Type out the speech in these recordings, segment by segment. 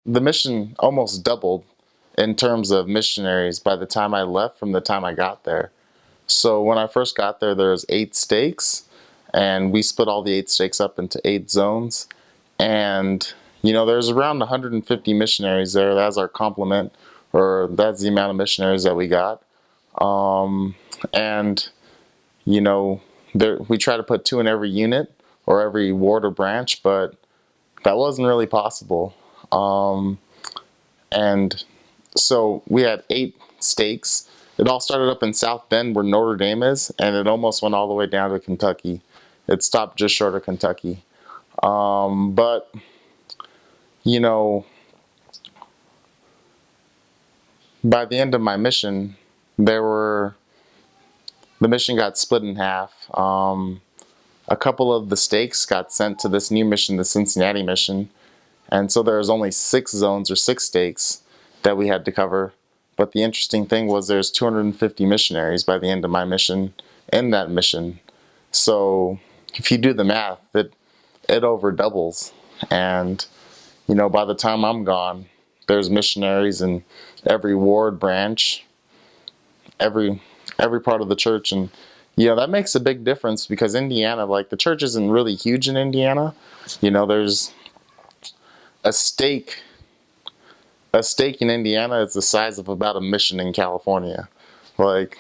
the mission almost doubled in terms of missionaries by the time I left from the time I got there. So when I first got there, there was 8 stakes, and we split all the 8 stakes up into 8 zones. And there's around 150 missionaries there. That's our complement, or that's the amount of missionaries that we got. And we try to put 2 in every unit or every ward or branch, but that wasn't really possible. And so we had 8 stakes. It all started up in South Bend where Notre Dame is, and it almost went all the way down to Kentucky. It stopped just short of Kentucky. But, you know, by the end of my mission, the mission got split in half. A couple of the stakes got sent to this new mission, the Cincinnati mission, and so there was only 6 zones or 6 stakes that we had to cover. But the interesting thing was there's 250 missionaries by the end of my mission in that mission. So if you do the math, it over doubles. And by the time I'm gone, there's missionaries in every ward, branch, every part of the church. And that makes a big difference, because Indiana, like, the church isn't really huge in Indiana. There's a stake in Indiana is the size of about a mission in California. Like,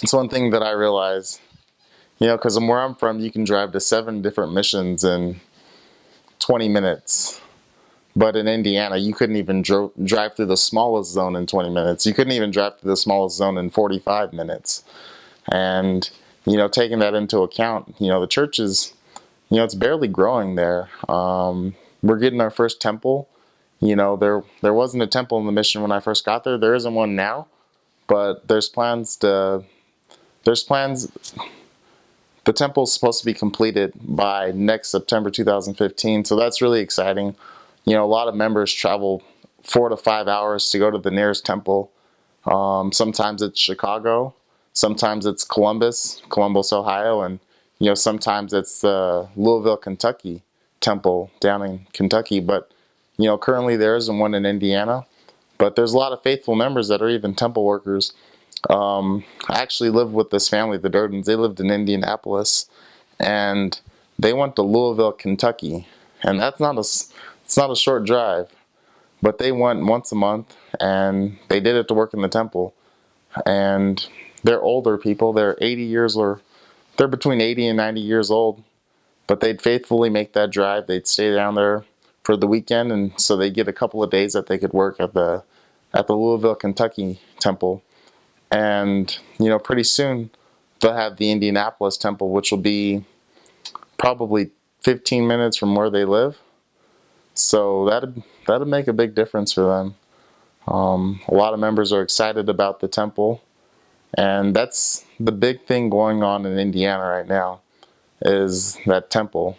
it's one thing that I realize, because where I'm from, you can drive to 7 different missions in 20 minutes. But in Indiana, you couldn't even drive through the smallest zone in 20 minutes. You couldn't even drive through the smallest zone in 45 minutes. And, taking that into account, the church is, it's barely growing there. We're getting our first temple. There wasn't a temple in the mission when I first got there. There isn't one now, but there's plans. The temple's supposed to be completed by next September 2015, so that's really exciting. A lot of members travel 4 to 5 hours to go to the nearest temple. Sometimes it's Chicago, sometimes it's Columbus, Ohio, and sometimes it's the Louisville, Kentucky temple down in Kentucky. But currently there isn't one in Indiana, but there's a lot of faithful members that are even temple workers. I actually lived with this family, the Durdens. They lived in Indianapolis, and they went to Louisville, Kentucky, and it's not a short drive, but they went once a month, and they did it to work in the temple. And they're older people. They're between 80 and 90 years old, but they'd faithfully make that drive. They'd stay down there for the weekend, and so they get a couple of days that they could work at the Louisville, Kentucky temple. And pretty soon they'll have the Indianapolis temple, which will be probably 15 minutes from where they live. So that'd make a big difference for them. A lot of members are excited about the temple, and that's the big thing going on in Indiana right now, is that temple.